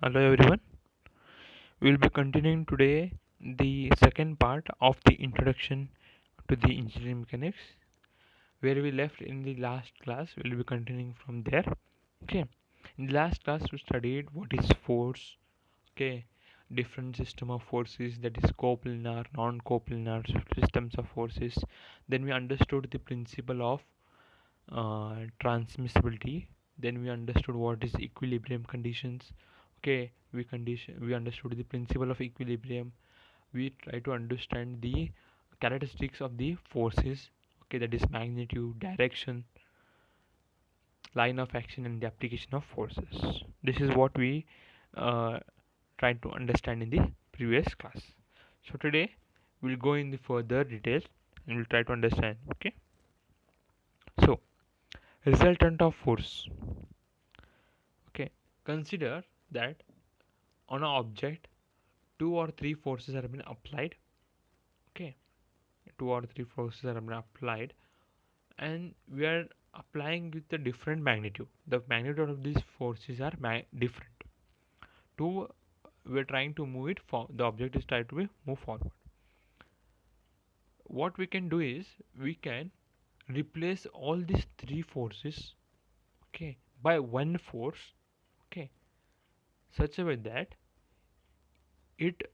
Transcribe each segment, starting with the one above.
Hello everyone. We will be continuing today the second part of the introduction to the engineering mechanics. Where we left in the last class, we will be continuing from there. Okay. In the last class we studied what is force. Okay. Different system of forces, that is coplanar, non-coplanar systems of forces. Then we understood the principle of transmissibility. Then we understood what is equilibrium conditions. Okay, we understood the principle of equilibrium. We try to understand the characteristics of the forces. Okay, that is magnitude, direction, line of action, and the application of forces. This is what we uh, tried to understand in the previous class. So today we'll go in the further details and we'll try to understand. Okay, so resultant of force. Okay, consider that on an object two or three forces have been applied. Okay, two or three forces have been applied, and we are applying with a different magnitude. The magnitude of these forces are different. Two, we're trying to move it for the object is trying to be move forward. What we can do is we can replace all these three forces, okay, by one force, okay, such a way that it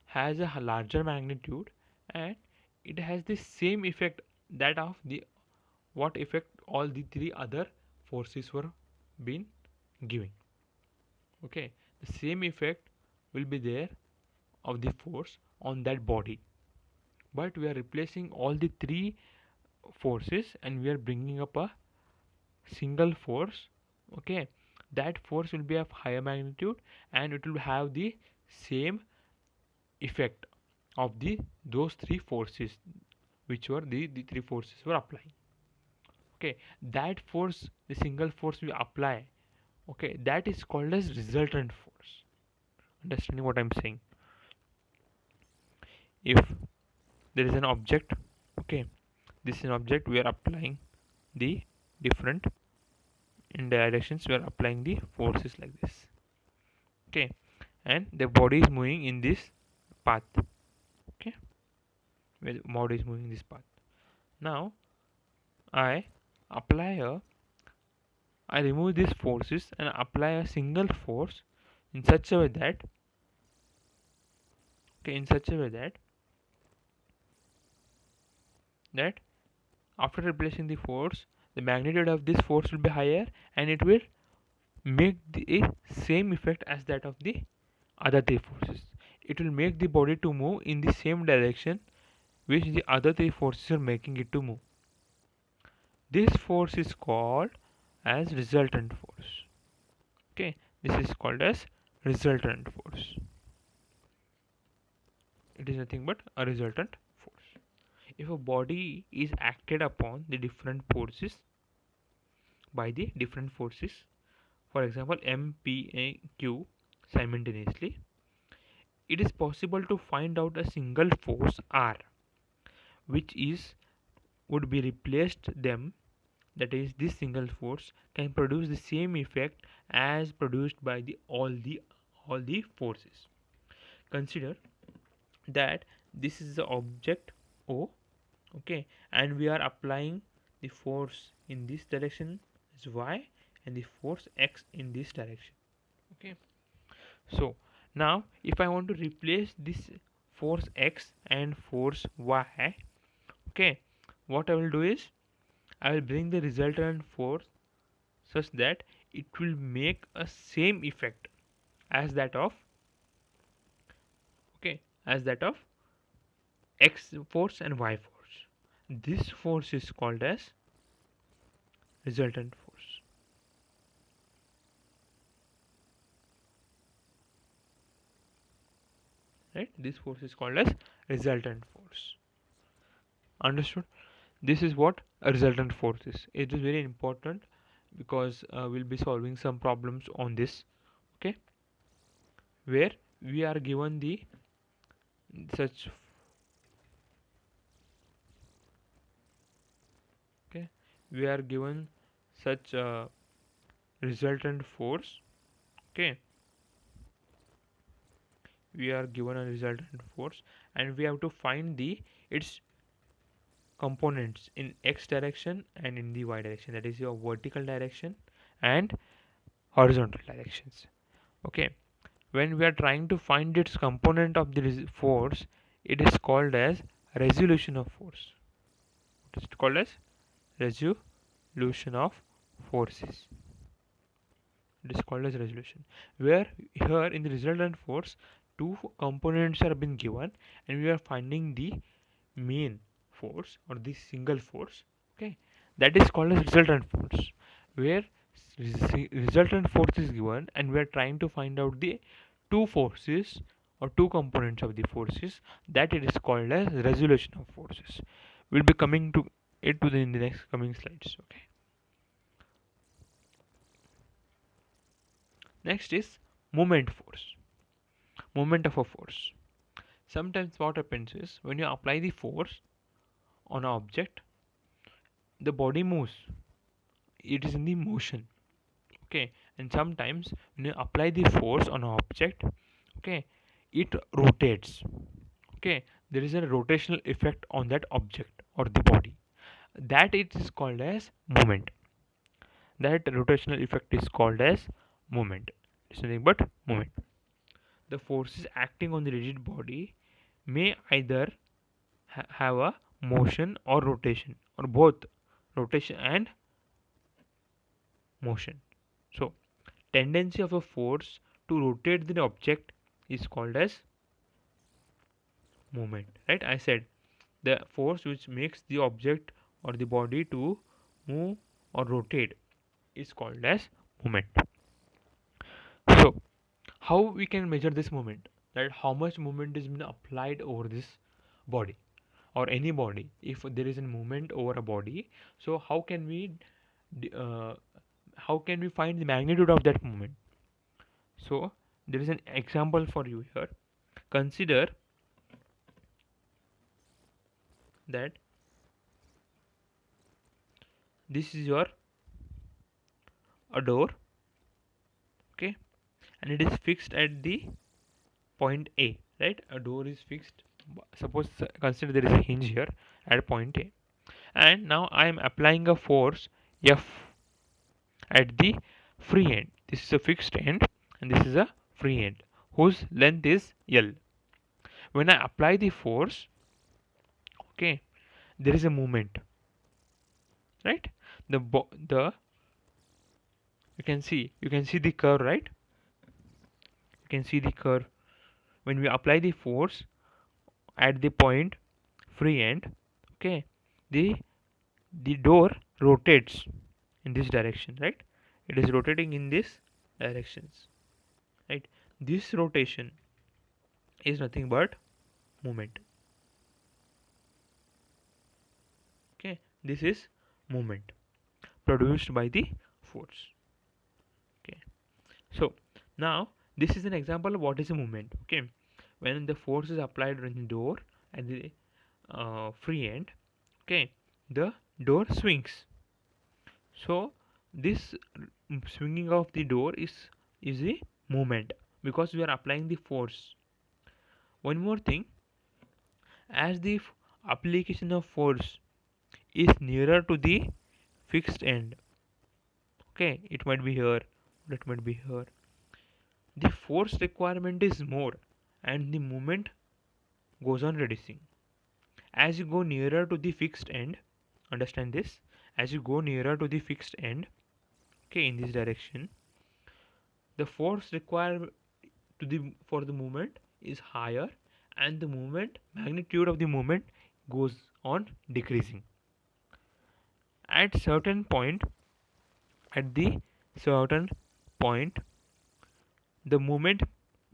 has a larger magnitude and it has the same effect that of the what effect all the three other forces were been giving. Okay, the same effect will be there of the force on that body, but we are replacing all the three forces and we are bringing up a single force. Okay, that force will be of higher magnitude and it will have the same effect of the those three forces which were the three forces were applying. Okay, that force, the single force we apply, okay, that is called as resultant force. Understanding what I'm saying? If there is an object, okay, this is an object, we are applying the different in directions, we are applying the forces like this. Okay, and the body is moving in this path. Okay, where the body is moving in this path. Now I apply a I remove these forces and apply a single force in such a way that, okay, in such a way that after replacing the force, the magnitude of this force will be higher and it will make the same effect as that of the other three forces. It will make the body to move in the same direction which the other three forces are making it to move. This force is called as resultant force. Okay, this is called as resultant force. It is nothing but a resultant force. If a body is acted upon the different forces by the different forces, for example M, P, A, Q simultaneously, it is possible to find out a single force R which is would be replaced them, that is this single force can produce the same effect as produced by the all the forces. Consider that this is the object O, okay, and we are applying the force in this direction is Y and the force X in this direction. Okay, so now if I want to replace this force X and force Y, okay, what I will do is I will bring the resultant force such that it will make a same effect as that of, okay, as that of X force and Y force. This force is called as resultant force. Right? This force is called as resultant force. Understood? This is what a resultant force is. It is very important because we'll be solving some problems on this. Okay, where we are given the such, okay, we are given such resultant force. Okay, we are given a resultant force, and we have to find the its components in x direction and in the y direction, that is your vertical direction and horizontal directions. Okay, when we are trying to find its component of the force, it is called as resolution of force. It is called as resolution of forces. It is called as resolution, where here in the resultant force two components are being given, and we are finding the main force or the single force. Okay, that is called as resultant force, where resultant force is given and we are trying to find out the two forces or two components of the forces, that it is called as resolution of forces. We'll be coming to it in the next coming slides. Okay, next is moment force. Moment of a force. Sometimes what happens is when you apply the force on an object, the body moves, it is in the motion. Okay, and sometimes when you apply the force on an object, okay, it rotates. Okay, there is a rotational effect on that object or the body, that it is called as moment. That rotational effect is called as moment. It's nothing but moment. The forces acting on the rigid body may either have a motion or rotation, or both rotation and motion. So tendency of a force to rotate the object is called as movement, right? I said the force which makes the object or the body to move or rotate is called as movement. So how we can measure this movement, that how much movement is being applied over this body or any body? If there is a movement over a body, so uh, how can we find the magnitude of that movement? So there is an example for you here. Consider that this is your a door, okay, and it is fixed at the point A, right? A door is fixed. Suppose consider there is a hinge here at point A, and now I am applying a force F at the free end. This is a fixed end, and this is a free end whose length is L. When I apply the force, okay, there is a movement, right? The you can see the curve, right? You can see the curve. When we apply the force at the point free end, okay, the the door rotates in this direction, right? It is rotating in this directions, right? This rotation is nothing but movement. Okay, this is movement produced by the force. Okay, so now this is an example of what is a movement. Okay, when the force is applied on the door at the free end, okay, the door swings. So this swinging of the door is a movement because we are applying the force. One more thing, as the application of force is nearer to the fixed end, okay, it might be here, it might be here, the force requirement is more and the moment goes on reducing. As you go nearer to the fixed end, understand this, as you go nearer to the fixed end, okay, in this direction, the force required to the for the movement is higher, and the movement magnitude of the movement goes on decreasing. At the certain point, the movement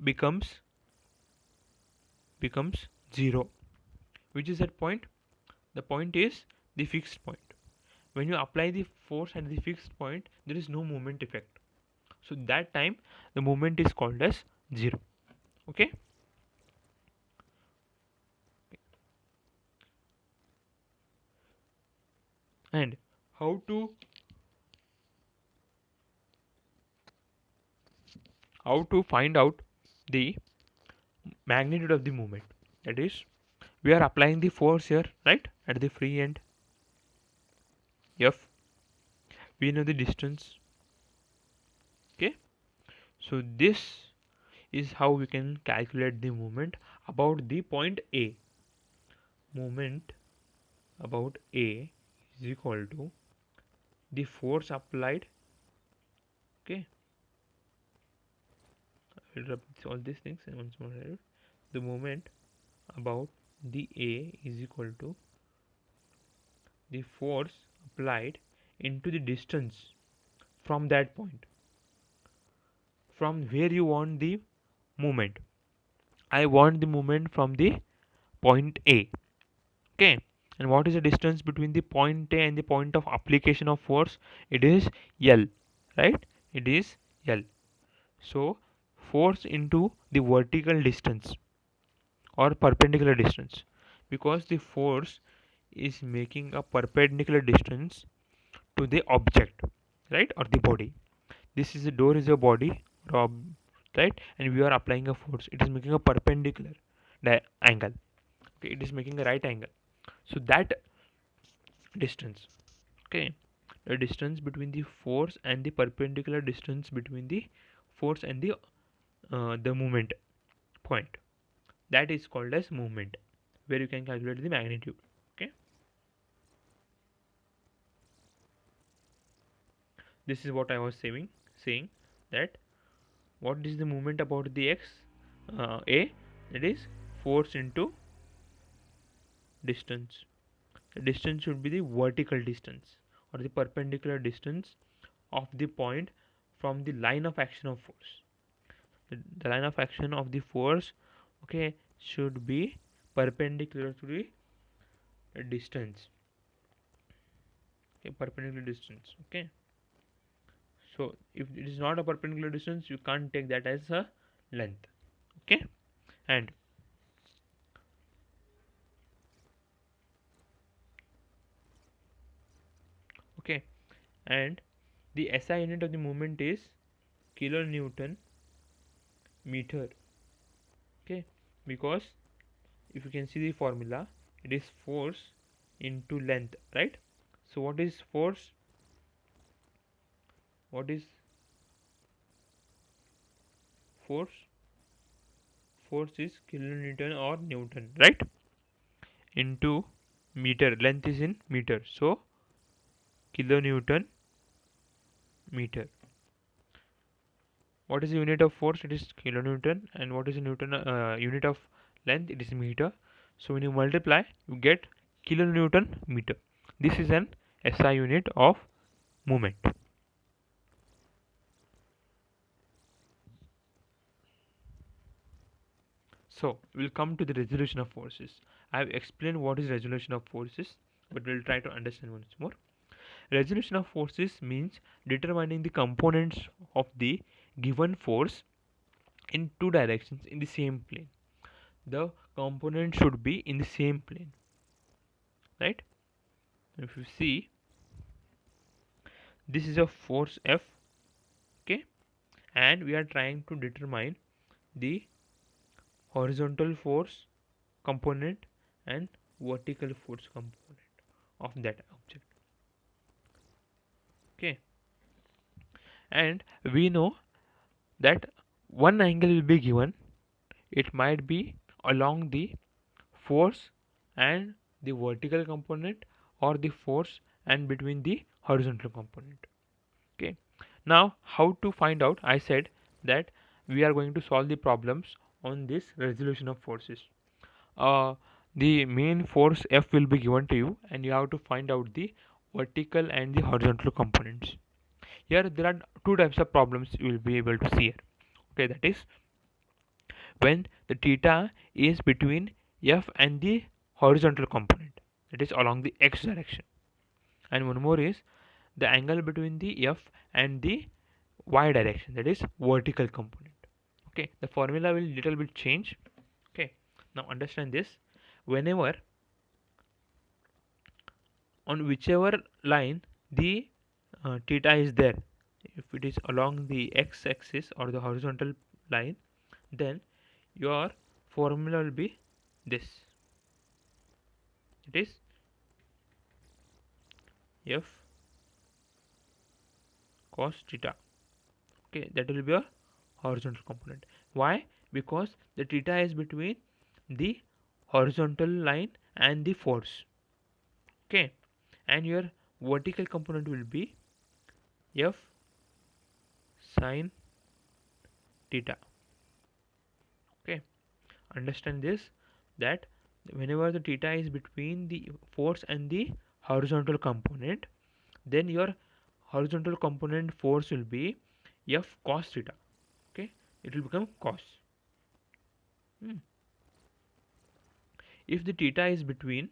becomes becomes zero. Which is that point? The point is the fixed point. When you apply the force at the fixed point, there is no movement effect. So that time the movement is called as zero. Okay. And how to find out the magnitude of the movement. That is, we are applying the force here, right, at the free end F. We know the distance. Okay, so this is how we can calculate the movement about the point A. Movement about A is equal to the force applied. Okay, I'll rub all these things and once more. The moment about the A is equal to the force applied into the distance from that point, from where you want the movement. I want the movement from the point A. Okay, and what is the distance between the point A and the point of application of force? It is L, right? It is L. So force into the vertical distance or perpendicular distance, because the force is making a perpendicular distance to the object, right, or the body. This is the door is a body, right, and we are applying a force. It is making a perpendicular angle. Okay, it is making a right angle. So that distance, okay, the distance between the force and the perpendicular distance between the force and the movement point, that is called as movement, where you can calculate the magnitude. Okay, this is what I was saying that what is the movement about the x, a, it is force into distance. The distance should be the vertical distance or the perpendicular distance of the point from the line of action of force. The line of action of the force, okay, should be perpendicular to the distance. Okay, perpendicular distance. Okay, so if it is not a perpendicular distance, you can't take that as a length. Okay, and okay, and the SI unit of the movement is kilonewton meter. Okay, because if you can see the formula, it is force into length, right? So what is force? What is force? Force is kilonewton or newton, right, into meter. Length is in meter, so kilonewton meter. What is the unit of force? It is kilonewton. And what is the newton unit of length? It is meter. So when you multiply, you get kilonewton meter. This is an SI unit of movement. So we'll come to the resolution of forces. I have explained what is resolution of forces, but we'll try to understand once more. Resolution of forces means determining the components of the given force in two directions in the same plane. The component should be in the same plane, right? If you see, this is a force F, okay, and we are trying to determine the horizontal force component and vertical force component of that object. Okay, and we know that one angle will be given. It might be along the force and the vertical component, or the force and between the horizontal component. Okay, now how to find out? I said that we are going to solve the problems on this resolution of forces. The main force F will be given to you, and you have to find out the vertical and the horizontal components. Here there are two types of problems you will be able to see here. Okay, that is when the theta is between F and the horizontal component, that is along the x direction, and one more is the angle between the F and the y direction, that is vertical component. Okay, the formula will little bit change. Okay, now understand this. Whenever on whichever line the theta is there, if it is along the x axis or the horizontal line, then your formula will be this. It is F cos theta. Okay, that will be a horizontal component. Why? Because the theta is between the horizontal line and the force. Okay, and your vertical component will be F sin theta. Okay, understand this, that whenever the theta is between the force and the horizontal component, then your horizontal component force will be F cos theta. Okay, it will become cos. Hmm. If the theta is between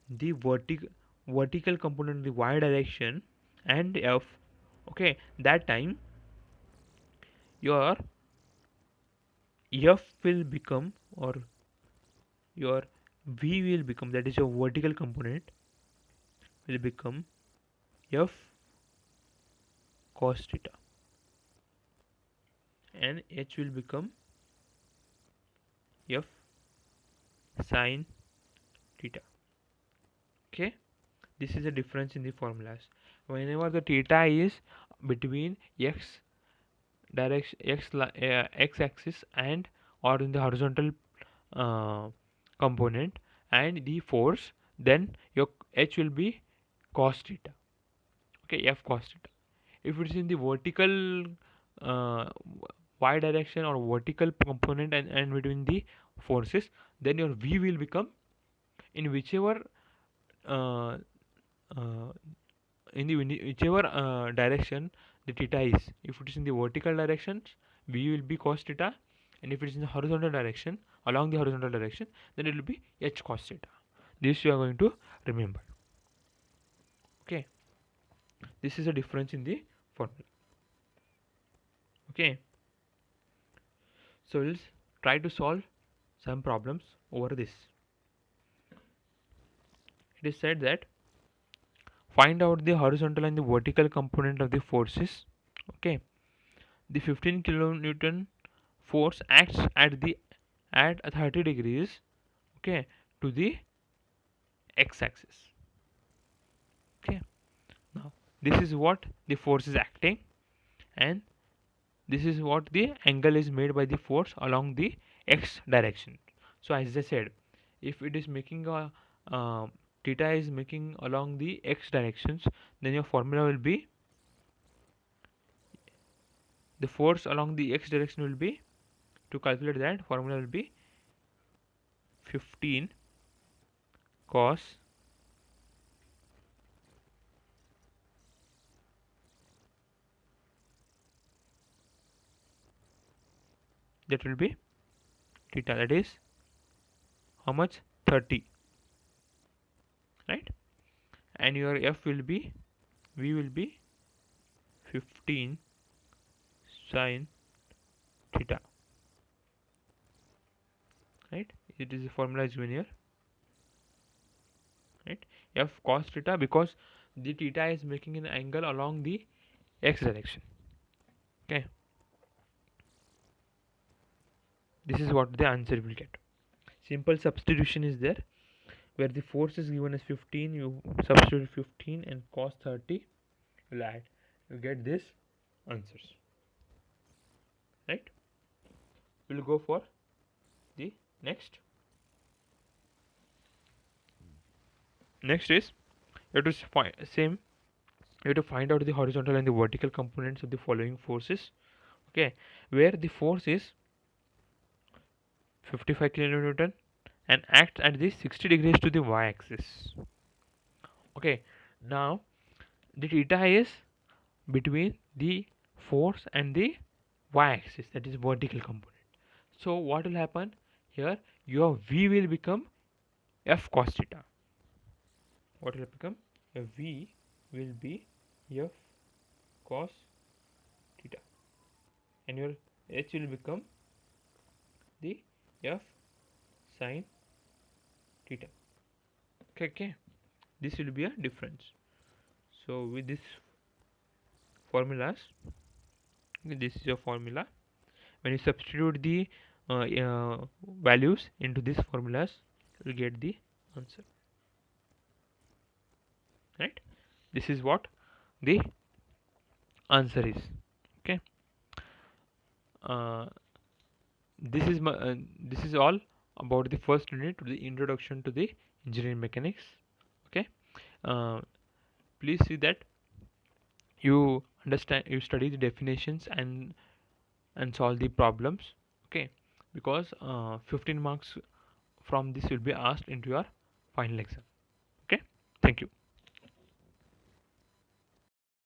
the vertical component in the y direction and F, okay, that time your F will become, or your V will become, that is your vertical component will become F cos theta, and H will become F sin theta. Okay, this is the difference in the formulas. Whenever the theta is between x direction, x axis, and or in the horizontal uh, component and the force, then your H will be cos theta. Okay, F cos theta. If it is in the vertical uh, y direction or vertical component and between the forces, then your V will become, in whichever uh, uh, whichever direction the theta is. If it is in the vertical direction, V will be cos theta, and if it is in the horizontal direction, along the horizontal direction, then it will be H cos theta. This you are going to remember. Okay, this is a difference in the formula. Okay, so let's try to solve some problems over this. It is said that find out the horizontal and the vertical component of the forces. Okay, the 15 kilonewton force acts at 30 degrees, okay, to the x-axis. Okay, now this is what the force is acting, and this is what the angle is made by the force along the x direction. So as I said, if it is making a theta is making along the x directions, then your formula will be, the force along the x direction will be, to calculate that formula will be 15 cos that will be theta, that is how much, 30, right? And your F will be, V will be 15 sin theta, right? It is the formula is given here, right? F cos theta, because the theta is making an angle along the x direction. Okay, this is what the answer will get. Simple substitution is there, where the force is given as 15, you substitute 15 and cos 30, you'll add, you get this answers, right? We'll go for the next. Next is, you have to same, you have to find out the horizontal and the vertical components of the following forces. Okay, where the force is 55 kilonewton and acts at the 60 degrees to the y-axis. Okay, now the theta is between the force and the y-axis, that is vertical component. So what will happen here? Your V will become F cos theta. What will become? Your V will be F cos theta, and your H will become the F sin theta. Okay, this will be a difference. So with this formulas, this is your formula. When you substitute the values into these formulas, you will get the answer. Right? This is what the answer is. Okay. Uh, this is all about the first unit, the introduction to the engineering mechanics. Okay. Uh, Please see that you understand, you study the definitions and solve the problems. Okay, because 15 marks from this will be asked into your final exam. Okay, thank you.